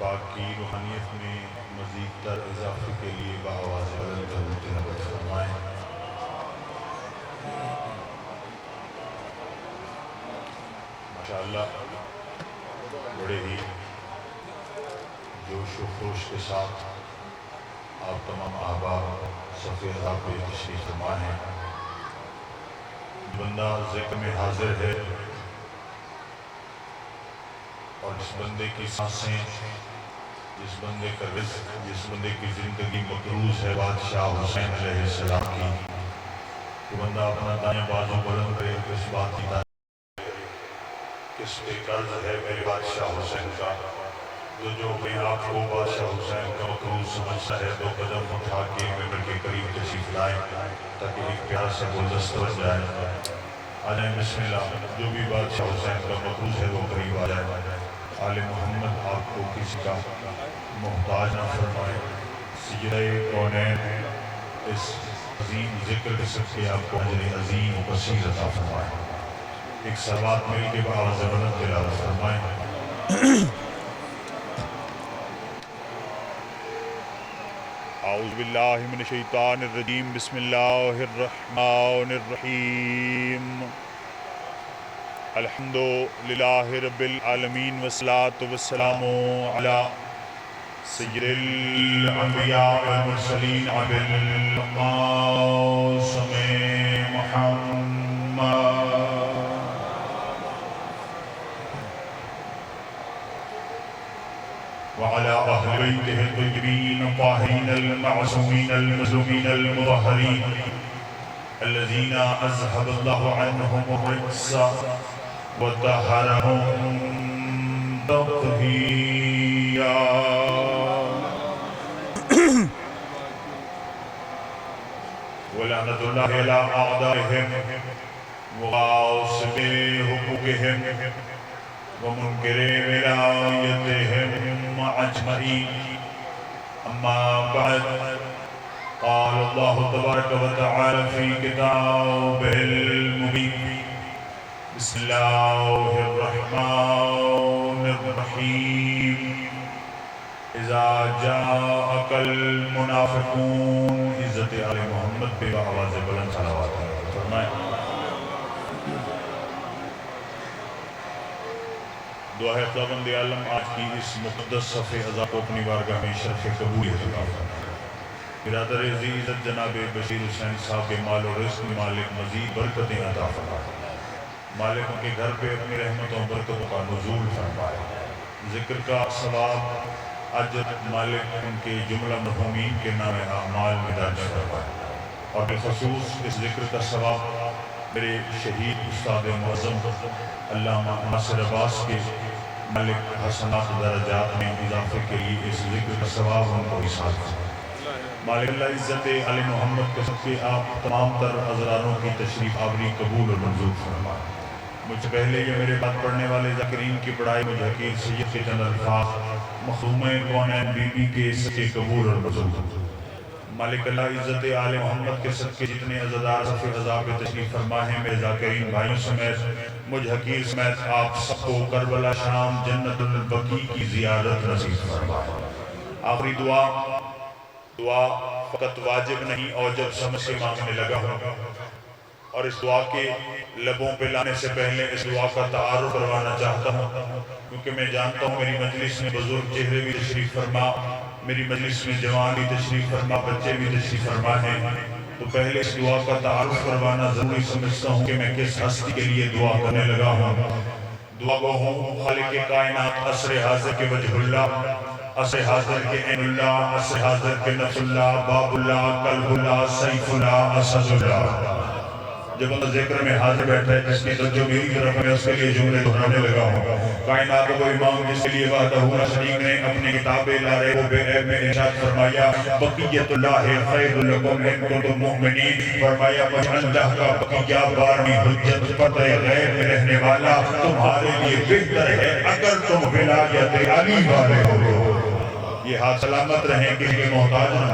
پاک کی روحانیت میں مزید تر اضافے کے لیے بآواز بلند درود تلاوت فرمائیں۔ ماشاءاللہ بڑے ہی جوش و خروش کے ساتھ آپ تمام احباب صف اضاف پہ تشریف فرما ہیں۔ بندہ ذکر میں حاضر ہے اور جس بندے کی سانسیں، جس بندے کا رزق، جس بندے کی زندگی مقروض ہے بادشاہ حسین علیہ السلام کی، کہ بندہ اپنا دائیں بازو بلند کرے، کس بات کی کس پہ قرض ہے میرے بادشاہ حسین کا، جو اپنے آپ کو بادشاہ حسین کا مقروض سمجھتا ہے، دو قدم اٹھا کے ممبر کے قریب تشریف لائیں تاکہ ایک پیارا سے گلدستہ بن جائے۔ آ جائیں بسم اللہ، جو بھی بادشاہ حسین کا مقروض ہے وہ قریب آ جائے۔ آل محمد آپ کو کسی کا محتاج نہ فرمائے۔ سجدہ کونین اس عظیم ذکر کے سب سے آپ کو اجر عظیم و کثیر عطا فرمائے۔ ایک صلوات مل کے بآواز بلند تلاوت فرمائیں۔ اعوذ باللہ من الشیطان الرجیم، بسم اللہ الرحمن الرحیم۔ الحمد للہ رب العالمین والصلاة والسلام علی سید الانبیاء والمرسلین ابوالقاسم محمد وعلى أهل بيته الطيبين الطاهرين المعصومين المظلومين المطهرين الذين أذهب الله عنهم الرجس وطهرهم تطهيرا ولعنة الله على أعدائهم وغاصب حقوقهم ومنكر ولايتهم أجمعين، أما بعد، قال الله تبارك وتعالى في كتابه المبين، بسم الله الرحمن الرحيم، إذا جاءك المنافقون، عزت آل محمد پہ آواز بلند صلوات فرمائیں۔ دعا ہے خداوند عالم آج کی اس مقدس صفحے عزا کو اپنی بارگاہ میں شرف قبولیت عطا فرمائے۔ برادر عزت جناب بشیر حسین صاحب کے مال و رزق مالک مزید برکتیں عطا فرمائے۔ مالک ان کے گھر پہ اپنی رحمتوں و برکتوں کا نزول فرمائے۔ ذکر کا ثواب اجر مالک ان کے جملہ مرحومین کے نام اعمال میں درج فرمائے، اور بالخصوص اس ذکر کا ثواب میرے شہید استاد معظم علامہ ناصر عباس کے مالک حسنات درجات میں اضافے کے لیے اس ذکر کا ثواب ان کو حصال فرمائے۔ مالک اللہ عزت علی محمد کے صدقے آپ تمام تر حضرانوں کی تشریف آوری قبول اور منظور فرمائے۔ مجھ سے پہلے یہ میرے بات پڑھنے والے ذاکرین کی پڑھائی مجھ حقیر سید کے چند الفاظ مخدوم کونین بی بی کے صدقے قبول اور منظور۔ مالک اللہ عزت آل محمد کے صدقے جتنے عزادار صفحہ عزا پہ تشریف فرما ہیں میرے ذاکرین بھائیوں سمیت مجھ حقیر سمیت آپ سب کو کربلا شام جنت البقیع کی زیارت نصیب فرمائے۔ آخری دعا فقط واجب نہیں اوجب سمجھ کے مانگنے لگا ہوں، اور اس دعا کے لبوں پہ لانے سے پہلے اس دعا کا تعارف کروانا چاہتا ہوں، کیونکہ میں جانتا ہوں میری مجلس میں بزرگ چہرے بھی تشریف فرما، میری مجلس میں جوان بھی تشریف فرما، بچے بھی تشریف فرما ہیں، تو پہلے اس دعا کا تعارف کروانا ضروری سمجھتا ہوں کہ میں کس ہستی کے لیے دعا کرنے لگا ہوں۔ دعا گو ہوں خالق کائنات عصر حاضر کے وجہ اللہ، عصر حاضر کے عین اللہ، عصر حاضر کے نفس اللہ، باب اللہ، قلب اللہ، سیف اللہ، اسد اللہ۔ جب اللہ ذکر میں حاضر بیٹھا ہے جس کی توجہ میری طرف میں اس کے لیے جملے دہرانے لگا ہوں۔ کائنات کو امام جس کے لیے وحدہ شریک نے اپنی کتاب لا رہے وہ بے عیب میں ارشاد فرمایا بقیت اللہ خیر لکم ان کنتم مؤمنین، فرمایا مجھ اللہ کا بقیہ بارمی حجت پتہ غیب میں رہنے والا تمہارے لیے بہتر ہے اگر تم ولایت علی والے ہو۔ یہ ہاتھ سلامت رہیں کسی کے محتاج نہ،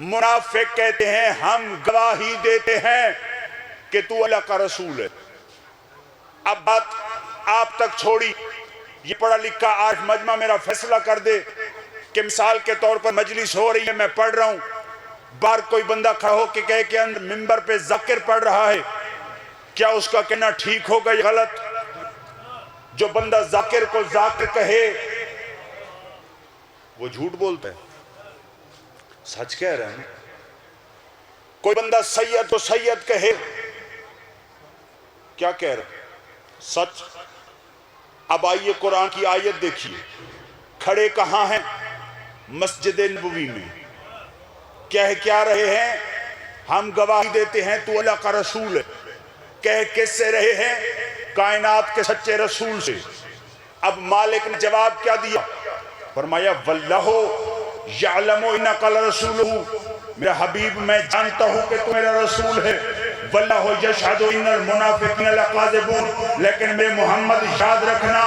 منافق کہتے ہیں ہم گواہی دیتے ہیں کہ تو اللہ کا رسول ہے۔ اب بات آپ تک چھوڑی، یہ پڑھا لکھا آج مجمع میرا فیصلہ کر دے کہ مثال کے طور پر مجلس ہو رہی ہے، میں پڑھ رہا ہوں، باہر کوئی بندہ کھڑا ہو کے کہے کہ اندر منبر پہ ذاکر پڑھ رہا ہے، کیا اس کا کہنا ٹھیک ہوگا یا غلط؟ جو بندہ ذاکر کو ذاکر کہے وہ جھوٹ بولتا ہے، سچ کہہ رہے ہیں۔ کوئی بندہ سید کو سید کہے، کیا کہہ رہے ہیں؟ سچ۔ اب آئیے قرآن کی آیت دیکھیے، کھڑے کہاں ہیں؟ مسجد نبوی میں، کیا رہے ہیں؟ ہم گواہی دیتے ہیں تو اللہ کا رسول ہے۔ کہہ کس سے رہے ہیں؟ کائنات کے سچے رسول سے۔ اب مالک نے جواب کیا دیا؟ فرمایا واللہ یعلم انک لرسولہ، میرا حبیب میں جانتا ہوں کہ تو میرا رسول ہے۔ واللہ یشہد ان المنافقین لکاذبون، لیکن میں محمد یاد رکھنا،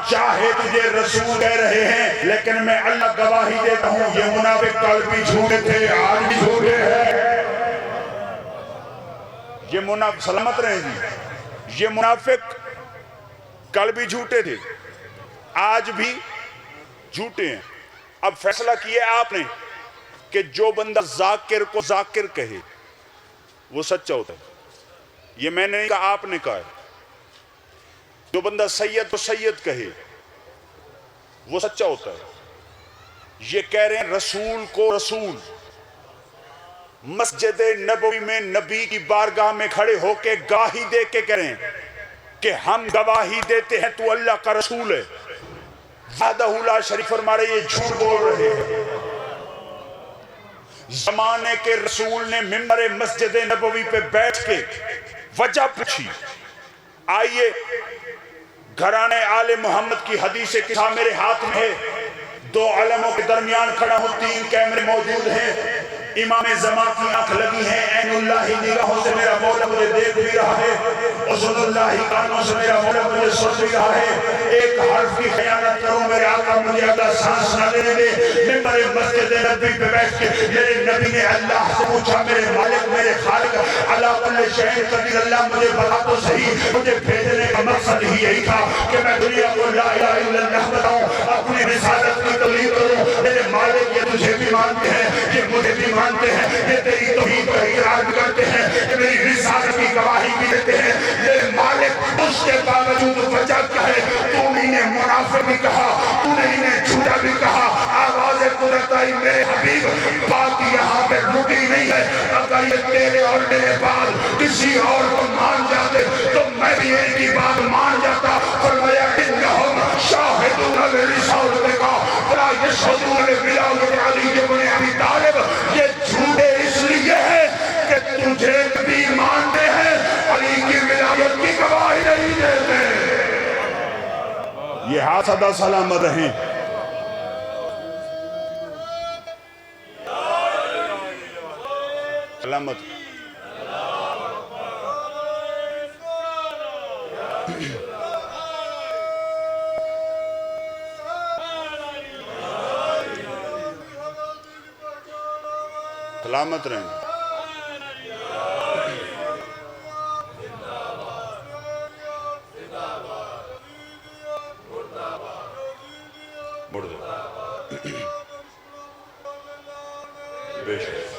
چاہے تجھے رسول کہہ رہے ہیں لیکن میں اللہ گواہی دیتا ہوں یہ منافق کل بھی جھوٹے تھے، آج بھی جھوٹے ہیں۔ یہ منافق، سلامت رہیں جی، یہ منافق کل بھی جھوٹے تھے، آج بھی جھوٹے ہیں۔ اب فیصلہ کیا آپ نے کہ جو بندہ ذاکر کو ذاکر کہے وہ سچا ہوتا ہے، یہ میں نے نہیں کہا، آپ نے کہا ہے۔ جو بندہ سید کو سید کہے وہ سچا ہوتا ہے۔ یہ کہہ رہے ہیں رسول کو رسول، مسجد نبوی میں نبی کی بارگاہ میں کھڑے ہو کے گواہی دے کے کہہ رہے ہیں کہ ہم گواہی دیتے ہیں تو اللہ کا رسول ہے۔ وحدہ لا شریک فرما رہے یہ جھوٹ بول رہے ہیں۔ زمانے کے رسول نے منبر مسجد نبوی پہ بیٹھ کے وجہ پوچھی۔ آئیے گھرانے آل محمد کی حدیث قصہ میرے ہاتھ میں ہے، دو علموں کے درمیان کھڑا ہوں، 3 کیمرے موجود ہیں، امام زمان کی آنکھ لگی ہے، عین اللہ نگاہوں سے میرا مولا مجھے دیکھ بھی رہا ہے، اذن اللہ کانوں سے میرا مولا مجھے سن بھی رہا ہے۔ ایک حرف کی خیانت کروں میرے آقا مجھے اگلا سانس نہ لینے دے۔ منبر مسجد نبی پہ بیٹھ کے میرے نبی نے اللہ سے پوچھا میرے مالک میرے خالق علی کل شیء قدیر اللہ مجھے بتا تو صحیح، مجھے بھیجنے کا مقصد ہی یہی تھا کہ میں دنیا کو لا الہ الا اللہ بتاؤں، اپنی رسالت کی تبلیغ کروں۔ میرے مالک یہ تجھے بھی مانتے ہیں، یہ مجھے بھی مانتے ہیں، یہ تیری توحید کا اقرار بھی کرتے ہیں، یہ میری رسالت کی گواہی بھی دیتے ہیں۔ میرے مالک اس کے باوجود وجہ کیا ہے؟ تو نے انہیں منافق بھی کہا، تو نے انہیں جھوٹا بھی کہا۔ آواز قدرت آئی میرے حبیب بات یہاں پہ رکی نہیں ہے، اگر یہ تیرے اور میرے بعد کسی اور کو مان جاتے تو میں بھی ان کی بات مان جاتا۔ فرمایا انہم شاہدون لرسالتک ولا یشہدون لولایت علی بن ابی طالب، یہ جھوٹے اس لیے ہیں کہ تجھے بھی مانتے ہیں، علی کی ولایت کی گواہی نہیں دیتے۔ یہ ہاتھ صدا سلامت رہیں۔ سلامت سلامت رہیں۔ مڑ دو بے شک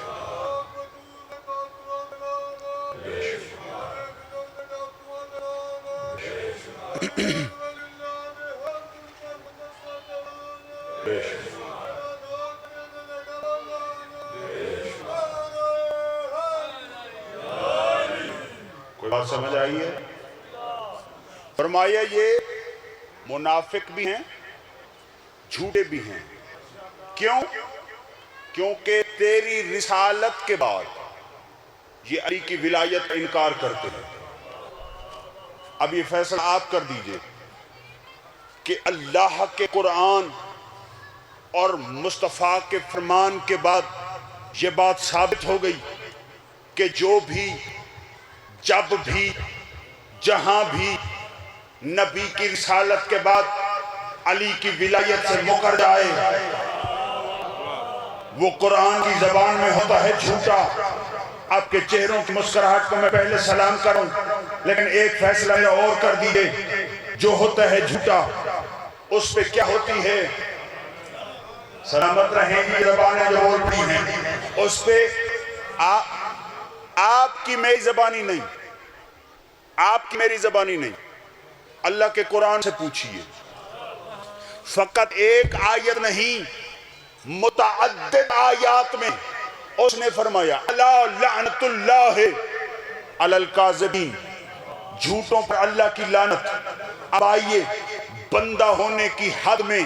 کوئی بات سمجھ آئی ہے؟ فرمایا یہ منافق بھی ہیں جھوٹے بھی ہیں۔ کیوں؟ کیونکہ تیری رسالت کے بعد یہ علی کی ولایت کا انکار کرتے ہیں۔ اب یہ فیصلہ آپ کر دیجئے کہ اللہ کے قرآن اور مصطفیٰ کے فرمان کے بعد یہ بات ثابت ہو گئی کہ جو بھی جب بھی جہاں بھی نبی کی رسالت کے بعد علی کی ولایت سے مکر جائے وہ قرآن کی زبان میں ہوتا ہے جھوٹا۔ آپ کے چہروں کی مسکراہٹ کو میں پہلے سلام کروں، لیکن ایک فیصلہ میرا اور کر دیجئے، جو ہوتا ہے جھوٹا اس پہ کیا ہوتی ہے؟ سلامت رہیں گی زبانیں جو بول پڑی ہیں، اس پہ آپ کی میری زبانی نہیں، آپ کی میری زبانی نہیں، اللہ کے قرآن سے پوچھئے۔ فقط ایک آیت نہیں، متعدد آیات میں اس نے فرمایا الا لعنت اللہ علی الکاذبین، جھوٹوں پر اللہ کی لعنت۔ اب آئیے بندہ ہونے کی حد میں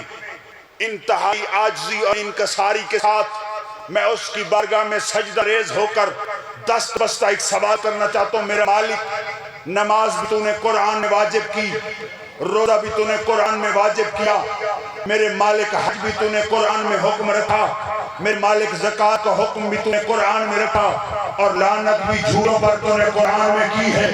انتہائی عاجزی اور انکساری کے ساتھ میں اس کی بارگاہ میں سجدہ ریز ہو کر دست بستہ ایک سوال کرنا چاہتا ہوں۔ میرا مالک، نماز بھی تو نے قرآن میں واجب کی، روزہ بھی تو نے قرآن میں واجب کیا، میرے مالک حج بھی تو نے قرآن میں حکم رکھا، میرے مالک زکوٰۃ کا حکم بھی تو نے قرآن میں رکھا، اور لعنت بھی جھوٹوں پر تو نے قرآن میں کی ہے۔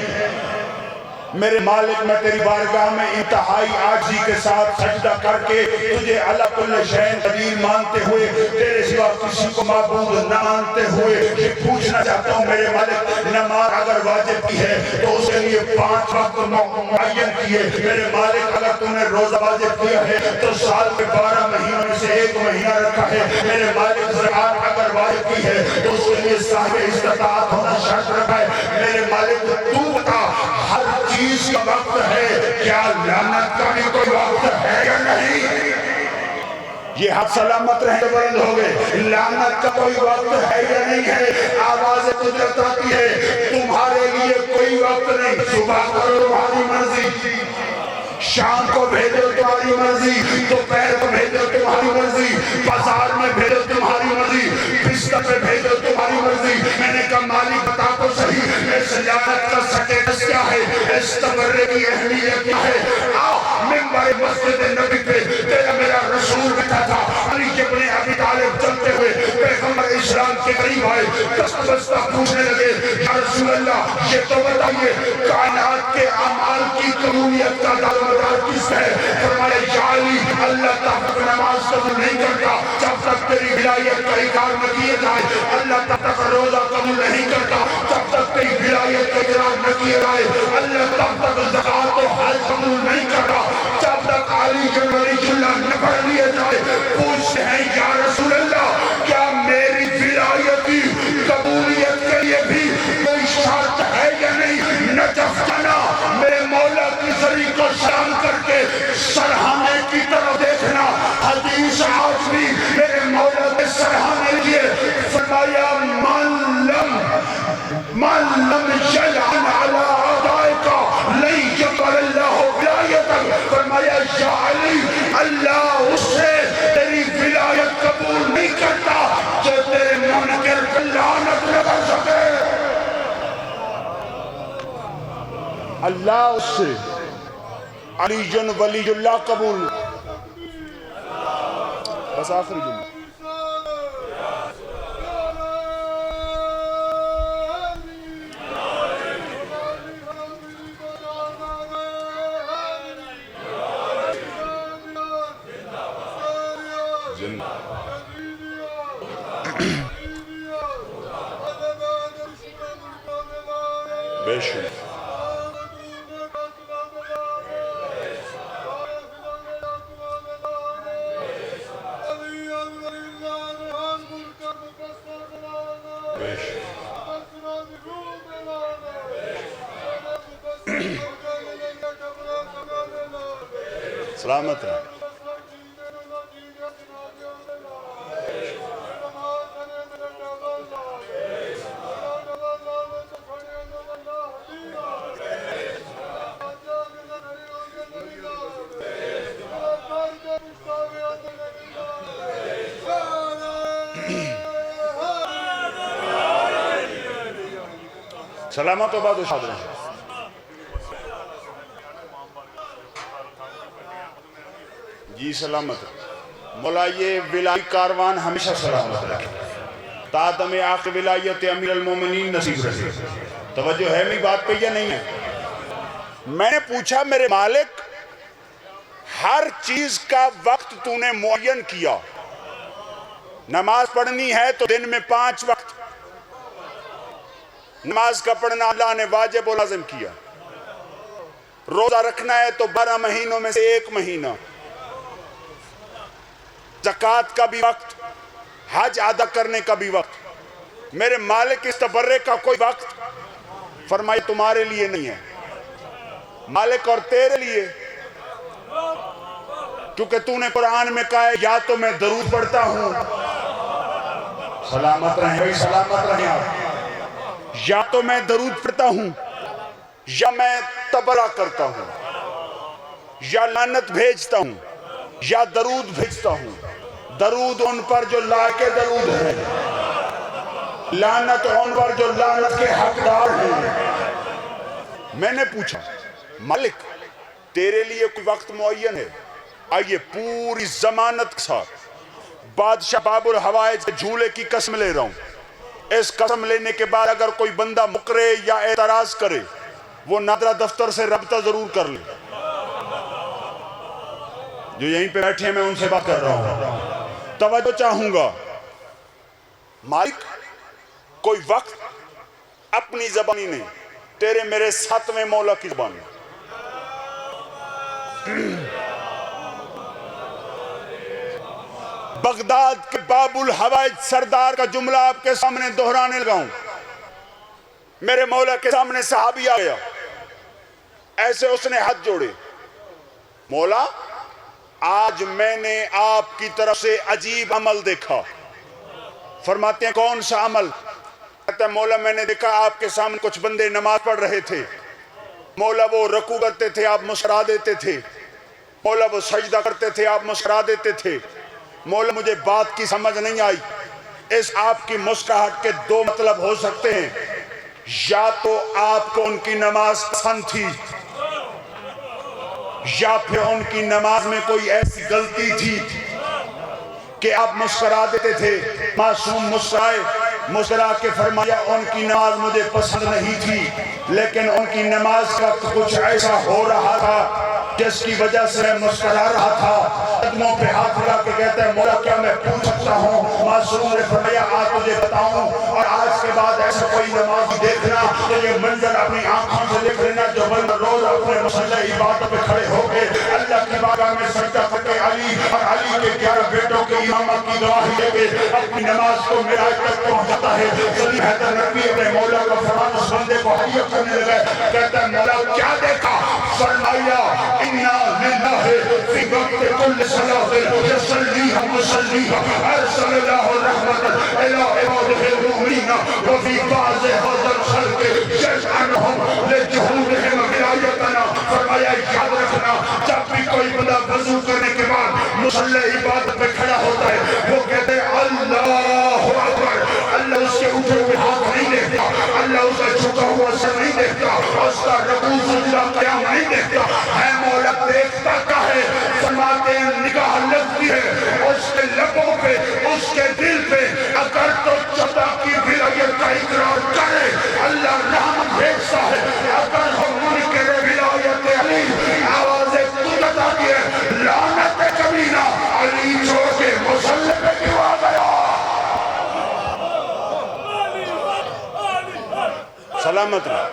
میرے مالک، میں تیری بارگاہ میں انتہائی عاجزی کے ساتھ سجدہ کر کے تجھے علی کل شیء قدیر مانتے ہوئے، تیرے سوا کسی کو معبود نہ مانتے ہوئے یہ پوچھنا چاہتا ہوں میرے مالک، نماز اگر واجب کی ہے تو اس کے لیے 5 وقت معین کیے۔ میرے مالک، اگر تم نے روزہ واجب کیا ہے تو سال کے 12 مہینوں میں سے 1 مہینہ رکھا ہے۔ میرے مالک، زکوٰۃ اگر واجب کی ہے تو اس کے لیے صاحب استطاعت ہونا شرط رکھا ہے۔ میرے مالک، تو بتا ہر چیز کا وقت ہے، کیا لعنت کا بھی کوئی وقت ہے یا نہیں؟ یہ ہاتھ سلامت رہے بلند ہو گئے، لعنت کا کوئی وقت ہے یا نہیں ہے؟ آواز قدرت آتی ہے، تمہارے لیے کوئی وقت نہیں، صبح کرو تمہاری مرضی، شام کو بھیجو تمہاری مرضی، دوپہر کو بھیجو تمہاری مرضی، بازار میں بھیجو تمہاری مرضی، بستر پہ بھیجو تمہاری مرضی۔ میں نے کہا مالک بتا تو صحیح، اس لعنت کا سٹیٹس کیا ہے، اس تبرے کی اہمیت کیا ہے؟ آؤ منبر مسجد نبی پہ تیرا میرا رسول بیٹھا تھا، علی ابن ابی طالب چلتے ہوئے پیغمبر اسلام کے قریب آئے، دست بستہ پوچھنے لگے، یا رسول اللہ یہ تو بتائیے کائنات کے اعمال کی قبولیت کا دارمدار کس ہے؟ فرمایا یا علی، اللہ تک نماز قبول نہیں کرتا جب تک تیری ولایت کا اقرار نہ کیے جائے، اللہ تک روزہ قبول نہیں کرتا جب تک تیری ولایت کا اقرار نہ کیے جائے، اللہ تب تک زکوٰۃ و حج قبول نہیں کرتا جب تک علی کے ولی اللہ نہ پڑھ لیے جائے۔ پوچھتے ہیں یا رسول اللہ کیا میری ولایت کی قبولیت کے لیے بھی کوئی شرط ہے یا نہیں؟ نجف جنا میرے مولا کی ذری کو سلام کر کے سرہانے کی طرف دیکھنا، حدیث آج بھی میرے مولا کے سرہانے لیے فرمایا من لم یلعن علی اعدائک لن یقبل اللہ ولایتک۔ فرمایا یا علی، اللہ اس سے تیری ولایت قبول نہیں کرتا جو تیرے منکر پر لعنت نہ کر سکے۔ اللہ اس سے علی جن ولی اللہ قبول، بس آخری جملہ۔ بے شک سلامت ہے۔ سلامت و بعد اشاد رہے۔ جی سلامت مولا، یہ ولائی کاروان ہمیشہ سلامت رکھے، تادم آخر ولایت امیر المومنین نصیب رکھے۔ توجہ ہے میری بات پہ یا نہیں ہے؟ میں نے پوچھا میرے مالک، ہر چیز کا وقت تو نے معین کیا، نماز پڑھنی ہے تو دن میں 5 وقت نماز کا پڑھنا اللہ نے واجب و لازم کیا. روزہ رکھنا ہے تو 12 مہینوں میں سے 1 مہینہ. زکوٰۃ کا بھی وقت, حج ادا کرنے کا بھی وقت. میرے مالک اس تبرک کا کوئی وقت فرمائے تمہارے لیے نہیں ہے, مالک اور تیرے لیے, کیونکہ تو نے قرآن میں کہا ہے یا تو میں درود پڑھتا ہوں, سلامت رہیں بھائی, سلامت رہیں آپ, یا تو میں درود پڑھتا ہوں یا میں تبرہ کرتا ہوں, یا لعنت بھیجتا ہوں یا درود بھیجتا ہوں. درود ان پر جو لائق درود ہیں, لعنت ان پر جو لعنت کے حقدار ہیں. میں نے پوچھا مالک تیرے لیے کوئی وقت معین ہے؟ آئیے پوری ضمانت کے ساتھ بادشاہ باب الحوائج کے جھولے کی قسم لے رہا ہوں. اس قسم لینے کے بعد اگر کوئی بندہ مکرے یا اعتراض کرے, وہ نادرہ دفتر سے رابطہ ضرور کر لے. جو یہیں پہ بیٹھے ہیں میں ان سے بات کر رہا ہوں, توجہ چاہوں گا. مالک کوئی وقت اپنی زبانی نہیں, تیرے میرے 7ویں مولا کی زبانی. بغداد کے باب الحوائج سردار کا جملہ آپ کے سامنے دہرانے لگا ہوں. میرے مولا کے سامنے صحابی آ گیا, ایسے اس نے ہاتھ جوڑے, مولا آج میں نے آپ کی طرف سے عجیب عمل دیکھا. فرماتے ہیں کون سا عمل؟ کہتا ہے مولا میں نے دیکھا آپ کے سامنے کچھ بندے نماز پڑھ رہے تھے, مولا وہ رکوع کرتے تھے آپ مسکرا دیتے تھے, مولا وہ سجدہ کرتے تھے آپ مسکرا دیتے تھے. مولا مجھے بات کی سمجھ نہیں آئی. اس آپ کی مسکراہٹ کے 2 مطلب ہو سکتے ہیں, یا تو آپ کو ان کی نماز پسند تھی, یا پھر ان کی نماز میں کوئی ایسی غلطی تھی کہ آپ مسکرا دیتے تھے. معصوم مسکرائے, مسکرا کے فرمایا ان کی نماز مجھے پسند نہیں تھی, لیکن ان کی نماز کا کچھ ایسا ہو رہا تھا جس کی وجہ سے میں مسکرا رہا تھا. قدموں پہ ہاتھ لگا کے کہتا ہے مولا کیا میں پوچھ سکتا ہوں؟ معصوم نے فرمایا آج تجھے بتاؤں, اور آج کے بعد ایسا کوئی نماز دیکھنا تو یہ منظر اپنی آنکھوں سے دیکھ لینا جو بندہ روز اپنے مصلی عبادت پہ کھڑے ہو کے اللہ کی بارگاہ میں سجدہ کر کے علی اور علی کے 11 بیٹوں کے امامت کی گواہی دے کے اپنی نماز کو معراج تک پہنچاتا ہے. صلی حیدر نبی اپنے مولا کا فرمان اس بندے کو ہدیہ کرنے لگا, کہتا ہے مولا کیا دیکھا؟ فرمایا اِنَّا لِلَّهِ فِي وَقْتِ كُلِّ صَلَاةٍ يُصَلِّيهَا مُصَلِّيهَا أَرْسَلَ اللَّهُ رَحْمَةً إِلَىٰ عِبَادِهِ الْمُؤْمِنِينَ وَفِي بَعْضِ هَٰذَا الْخَلْقِ يَجْعَلُهُمْ لِجُحُودِهِمْ وِلَایَتَنَا. فرمایا یاد رکھنا جب بھی کوئی بندہ وضو کرنے کے بعد مصلی عبادت پہ کھڑا ہوتا ہے, وہ کہتے ہیں اللہ اکبر. اللہ اس کے اٹھے ہوئے ہاتھ نہیں دیکھتا, اللہ اس کا جھکا ہوا سر نہیں دیکھتا, اس کا رکوع سجدہ قیام نہیں دیکھتا. ہے مولا دیکھتا کیا ہے؟ فرماتے ہیں نگاہ لگتی ہے اس کے لبوں پہ, اس کے دل پہ. اگر تو چودہ کی ولایت کا اقرار کرے اللہ رحمت بھیجتا ہے, اگر ہم منکر ولایت علی آوازیں تجھت آتی ہے لعنت کمینہ علی چھوڑ کے مصلی پہ کیوں آ گیا؟ سلامت رہا.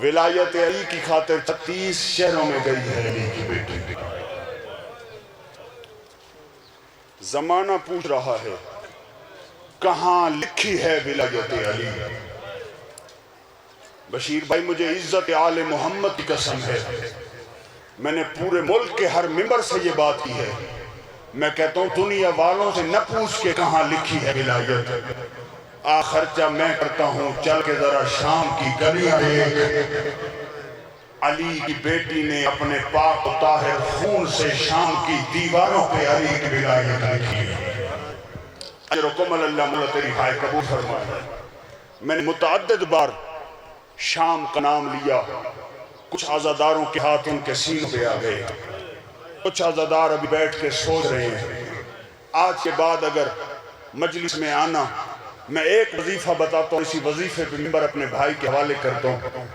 ولایت علی کی خاطر 36 شہروں میں گئی ہے علی کی بیٹی. زمانہ پوچھ رہا ہے کہاں لکھی ہے ولایت علی؟ بشیر بھائی مجھے عزت آل محمد کی قسم ہے, میں نے پورے ملک کے ہر ممبر سے یہ بات کی ہے. میں کہتا ہوں دنیا والوں سے نہ پوچھ کے کہاں لکھی ہے ولایت. خرچہ میں کرتا ہوں, چل کے ذرا شام کی گلیاں دیکھ. علی کی بیٹی نے اپنے پاک و طاہر خون سے شام کی دیواروں پہ علی کی ولایت لکھی ہے. اجرکم اللہ مولا تیری ہائے قبول فرمائے. میں نے متعدد بار شام کا نام لیا, کچھ عزاداروں کے ہاتھ ان کے سینوں پہ آ گئے, کچھ عزادار ابھی بیٹھ کے سوچ رہے ہیں. آج کے بعد اگر مجلس میں آنا, میں ایک وظیفہ بتاتا ہوں, اسی وظیفے پہ ممبر اپنے بھائی کے حوالے کرتا ہوں.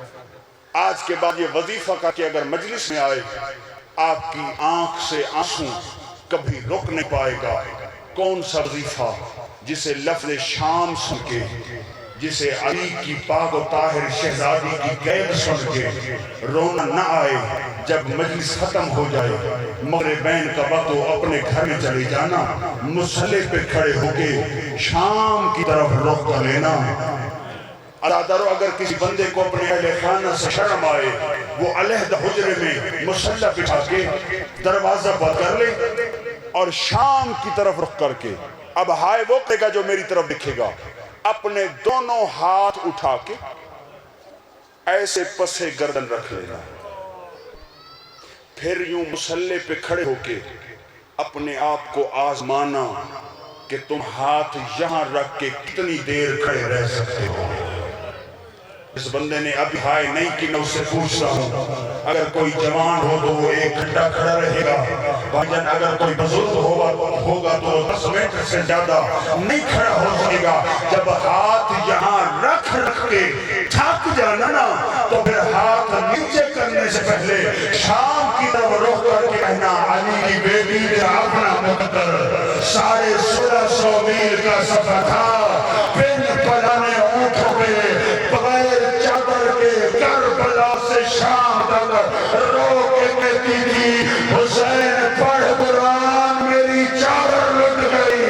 آج کے بعد یہ وظیفہ کا کہ اگر مجلس میں آئے آپ کی آنکھ سے آنسو کبھی رک نہیں پائے گا۔ کون سا وظیفہ جسے لفظ شام سن کے، جسے علی کی پاک و طاہر شہزادی کی قید سن کے رونا نہ آئے جب مجلس ختم ہو جائے، مغربین کا وقت ہو اپنے گھر میں چلے جانا، مصلی پہ کھڑے ہو کے شام کی طرف رخ کر لینا۔ عزادارو اگر کسی بندے کو اپنے اہل خانہ سے شرم آئے، وہ علیحدہ حجرے میں مصلی بچھا کے دروازہ بند کر لے اور شام کی طرف رخ کر کے، اب ہائے وہ کرے گا جو میری طرف دکھے گا، اپنے دونوں ہاتھ اٹھا کے ایسے پسے گردن رکھ لینا، پھر یوں مصلی پہ کھڑے ہو کے اپنے آپ کو آزمانا کہ تم ہاتھ یہاں رکھ کے کتنی دیر کھڑے رہ سکتے ہو۔ اس بندے نے ابھی ہائے نہیں کی، میں اس سے پوچھتا ہوں اگر کوئی جوان ہو تو وہ 1 گھنٹہ کھڑا رہے گا، بھائی جان اگر کوئی بزرگ ہوگا تو 10 منٹ سے زیادہ نہیں کھڑا ہو سکے گا۔ جب ہاتھ یہاں رکھ کے تھک جانا نا تو پھر ہاتھ نیچے کرنے سے پہلے شام کی طرف رخ کر کے کہنا، علی کی بیٹی نے اپنا مقدر 1650 میل کا سفر تھا، پھر پلانے اونٹوں پہ بغیر چادر کے کربلا سے شام تک رو کے کہتی تھی، حسین پڑھ قرآن میری چادر لٹ گئی۔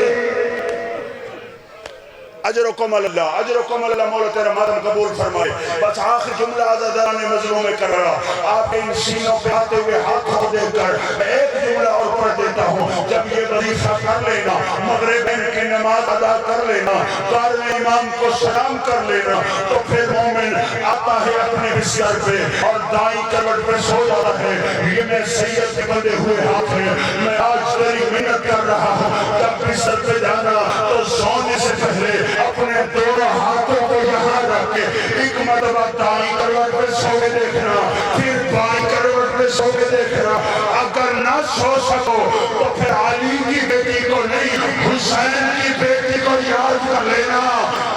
اجرکم اللہ، اجرکم اللہ، مولا تیرا مادم قبول فرمائے۔ بس آخر جملہ عزاداران مظلوم میں کر رہا، آپ کے ان سینوں پہ آتے ہوئے ہاتھوں کو دیکھ کر میں ایک جملہ اور پڑھ دیتا ہوں۔ جب یہ وظیفہ کر لینا، مغربین کی نماز ادا کر لینا، قارئ امام کو سلام کر لینا، تو پھر مومن آتا ہے اپنے بستر پہ اور دائیں کروٹ پہ سو جاتا ہے۔ یہ میں سید کے بندے ہوئے ہاتھ ہیں، میں آج تیری منت کر رہا ہوں، جب بستر پہ جانا تو سونے سے پہلے اپنے دونوں ہاتھوں کو یہاں رکھ کے ایک مرتبہ دائیں کروٹ پہ سو کے دیکھنا، پھر بائیں کروٹ پہ سو کے دیکھنا۔ اگر نہ سو سکو تو پھر علی کی بیٹی کو نہیں، حسین کی بیٹی کو یاد کر لینا۔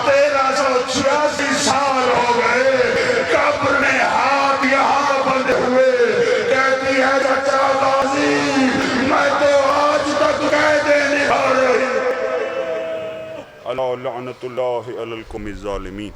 1386 سال ہو گئے، قبر میں ہاتھ یہاں بندے ہوئے، کہتی ہے چچا غازی میں تو آج تک قیدیں نبھا رہی۔ اللہ لعنت اللہ علی القوم الظالمین۔